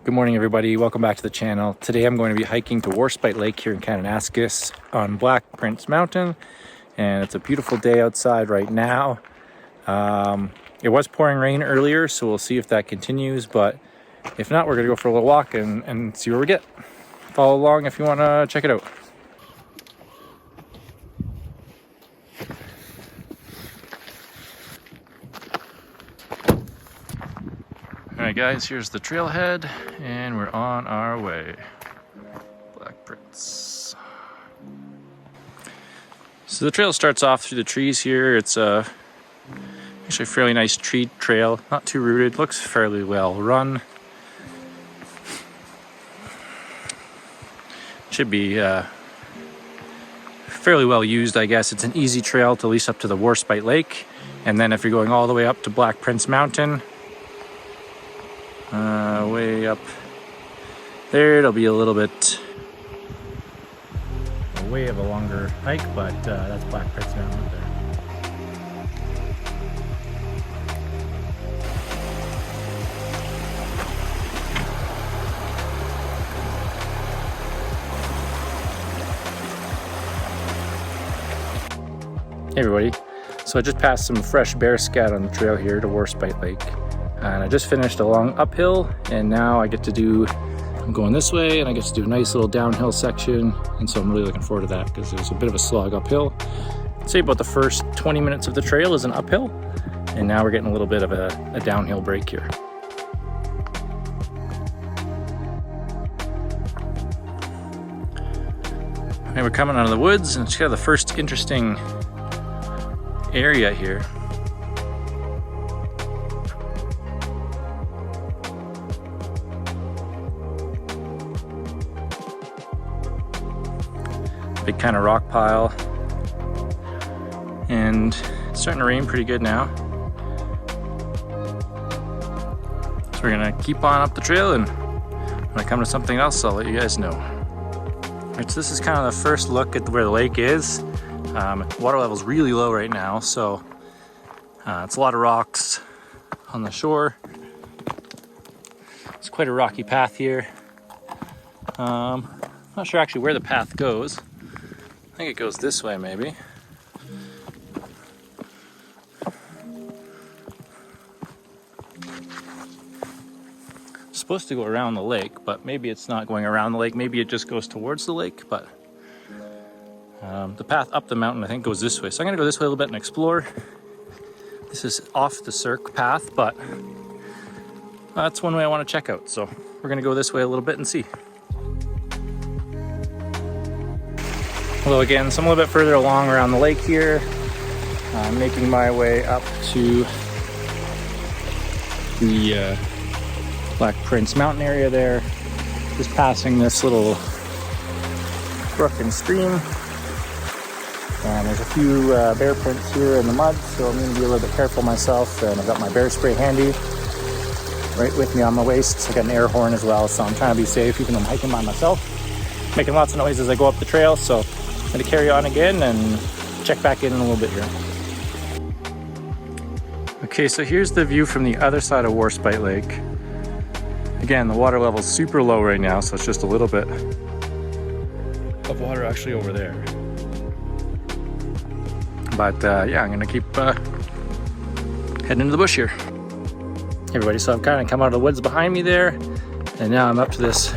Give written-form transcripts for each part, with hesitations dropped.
Good morning, everybody. Welcome back to the channel. Today I'm going to be hiking to Warspite Lake here in Kananskis on Black Prince Mountain, and it's a beautiful day outside right now. It was pouring rain earlier, so we'll see if that continues, but if not, we're going to go for a little walk and see where we get. Follow along if you want to check it out. Alright guys, here's the trailhead, and we're on our way. Black Prince. So the trail starts off through the trees here. It's actually a fairly nice tree trail, not too rooted, looks fairly well run. Should be fairly well used, I guess. It's an easy trail to at least up to the Warspite Lake, and then if you're going all the way up to Black Prince Mountain, way up there, it'll be a little bit way of a longer hike, but that's Black Prince Mountain up there. Hey everybody, so I just passed some fresh bear scat on the trail here to Warspite Lake. And I just finished a long uphill, and now I get to do, I'm going this way, and I get to do a nice little downhill section, and so I'm really looking forward to that because there's a bit of a slog uphill. I'd say about the first 20 minutes of the trail is an uphill, and now we're getting a little bit of a downhill break here. And we're coming out of the woods, and it's kind of the first interesting area here. Big kind of rock pile, and it's starting to rain pretty good now. So we're gonna keep on up the trail, and when I come to something else, I'll let you guys know. Alright, so this is kind of the first look at where the lake is. Water level's really low right now, so it's a lot of rocks on the shore. It's quite a rocky path here. Not sure actually where the path goes. I think it goes this way, maybe. It's supposed to go around the lake, but maybe it's not going around the lake. Maybe it just goes towards the lake, but the path up the mountain, I think, goes this way. So I'm gonna go this way a little bit and explore. This is off the cirque path, but that's one way I want to check out. So we're gonna go this way a little bit and see. Hello again, so I'm a little bit further along around the lake here. I'm making my way up to the Black Prince Mountain area there. Just passing this little brook and stream. And there's a few bear prints here in the mud, so I'm gonna be a little bit careful myself. And I've got my bear spray handy right with me on my waist. I got an air horn as well, so I'm trying to be safe even though I'm hiking by myself. Making lots of noise as I go up the trail, so I'm gonna carry on again and check back in a little bit here. Okay, so here's the view from the other side of Warspite Lake. Again, the water level's super low right now, so it's just a little bit of water actually over there. But yeah, I'm gonna keep heading into the bush here. Hey everybody, so I've kind of come out of the woods behind me there, and now I'm up to this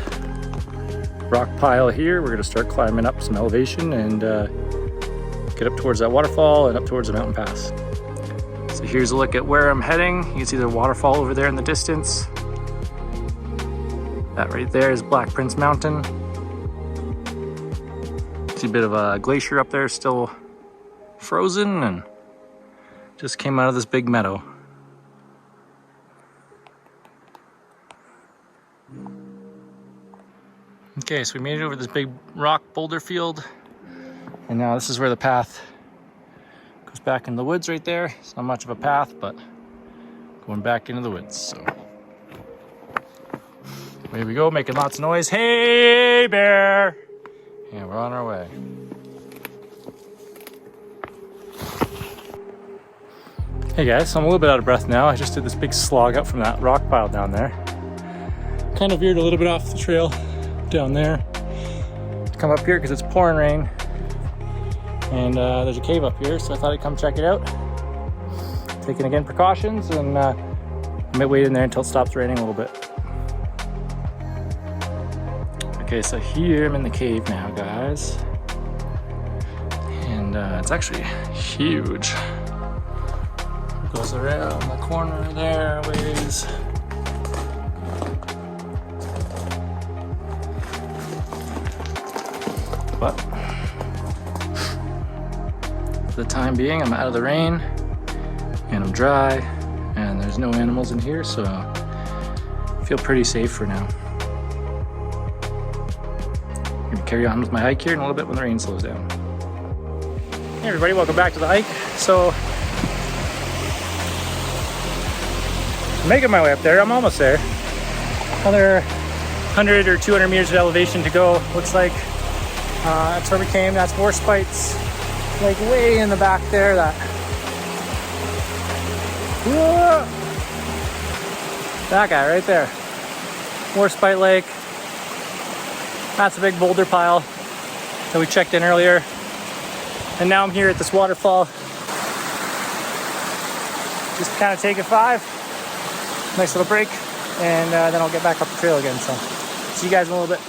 rock pile here. We're gonna start climbing up some elevation and get up towards that waterfall and up towards the mountain pass. So here's a look at where I'm heading. You can see the waterfall over there in the distance. That right there is Black Prince Mountain. See a bit of a glacier up there, still frozen, and just came out of this big meadow. Okay, so we made it over this big rock boulder field, and now this is where the path goes back in the woods right there. It's not much of a path, but going back into the woods. So here we go, making lots of noise. Hey, bear! And we're on our way. Hey guys, so I'm a little bit out of breath now. I just did this big slog up from that rock pile down there. kind of veered a little bit off the trail down there to come up here because it's pouring rain, and there's a cave up here, so I thought I'd come check it out. Taking again precautions, and I might wait in there until it stops raining a little bit. Okay, so here I'm in the cave now, guys, and it's actually huge. It goes around the corner there a ways. But for the time being, I'm out of the rain and I'm dry, and there's no animals in here, so I feel pretty safe for now. I'm gonna carry on with my hike here in a little bit when the rain slows down. Hey everybody, welcome back to the hike. So, I'm making my way up there. I'm almost there. Another 100 or 200 meters of elevation to go. Looks like that's where we came. That's Warspite's, like way in the back there. That guy right there. Warspite Lake. That's a big boulder pile that we checked in earlier. And now I'm here at this waterfall. Just kind of take a 5. Nice little break. And then I'll get back up the trail again. So see you guys in a little bit.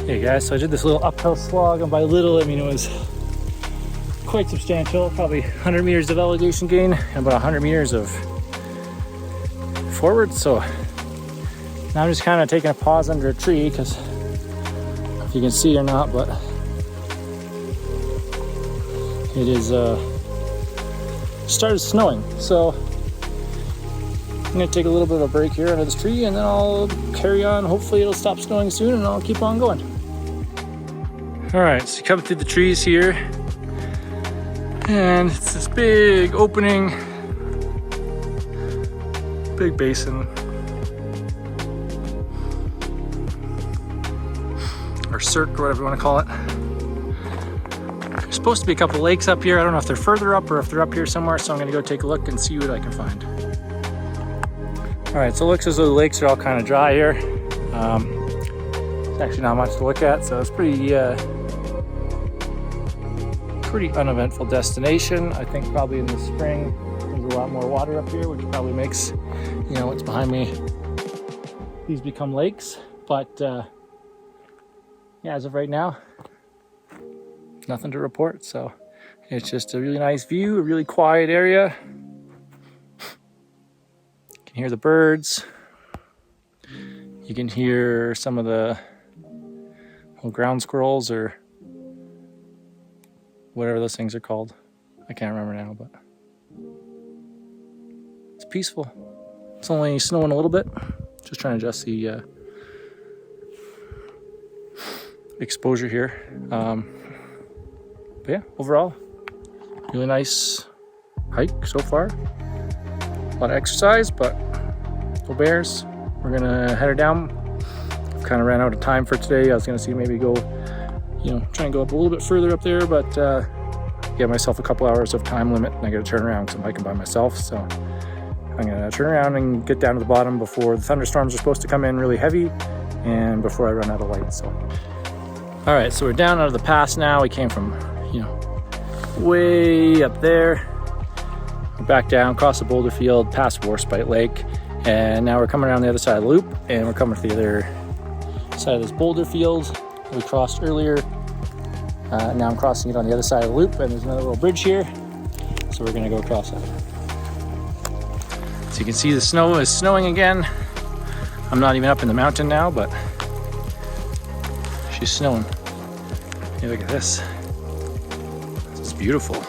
Hey guys, so I did this little uphill slog, and by little I mean it was quite substantial, probably 100 meters of elevation gain and about 100 meters of forward. So now I'm just kind of taking a pause under a tree, because if you can see or not, but it is started snowing. So I'm gonna take a little bit of a break here under this tree, and then I'll carry on. Hopefully it'll stop snowing soon, and I'll keep on going. All right, so you come through the trees here, and it's this big opening, big basin, or cirque, or whatever you want to call it. There's supposed to be a couple lakes up here. I don't know if they're further up or if they're up here somewhere, so I'm gonna go take a look and see what I can find. All right, so it looks as though the lakes are all kind of dry here. There's actually not much to look at, so it's pretty uneventful destination. I think probably in the spring there's a lot more water up here, which probably makes, you know, what's behind me, these become lakes. But yeah, as of right now, nothing to report. So it's just a really nice view, a really quiet area. You can hear the birds. You can hear some of the ground squirrels, or whatever those things are called. I can't remember now, but it's peaceful. It's only snowing a little bit. Just trying to adjust the exposure here. But yeah, overall, really nice hike so far. A lot of exercise, but no bears. We're gonna head her down. I've kind of ran out of time for today. I was gonna see maybe go, you know, try and go up a little bit further up there, but give myself a couple hours of time limit, and I gotta turn around because I'm hiking by myself. So I'm gonna turn around and get down to the bottom before the thunderstorms are supposed to come in really heavy, and before I run out of light. So all right, so we're down out of the pass now. We came from, you know, way up there. We're back down, across the boulder field, past Warspite Lake, and now we're coming around the other side of the loop, and we're coming to the other side of this boulder field we crossed earlier. Now I'm crossing it on the other side of the loop, and there's another little bridge here, so we're gonna go across that. So you can see the snow is snowing again. I'm not even up in the mountain now, but she's snowing. Hey, look at this. It's beautiful.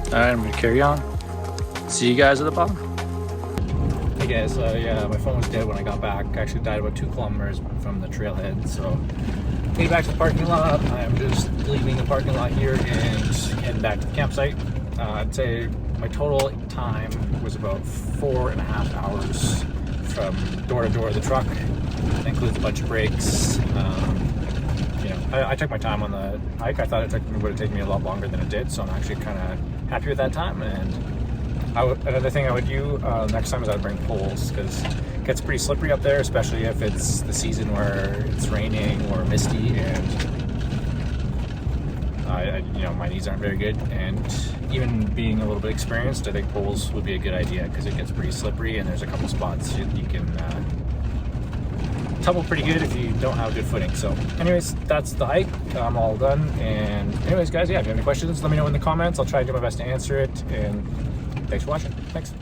All right, I'm gonna carry on. See you guys at the bottom. Hey guys, yeah, my phone was dead when I got back. I actually died about 2 kilometers from the trailhead, so getting back to the parking lot. I'm just leaving the parking lot here and heading back to the campsite. I'd say my total time was about 4.5 hours from door to door of the truck. That includes a bunch of breaks. You know, I took my time on the hike. I thought it would have taken me a lot longer than it did, so I'm actually kind of happy with that time. And another thing I would do next time is I would bring poles, because it gets pretty slippery up there, especially if it's the season where it's raining or misty, and you know, my knees aren't very good. And even being a little bit experienced, I think poles would be a good idea, because it gets pretty slippery and there's a couple spots you can tumble pretty good if you don't have good footing. So anyways, that's the hike. I'm all done. And anyways, guys, yeah, if you have any questions, let me know in the comments. I'll try to do my best to answer it. And thanks for watching. Thanks.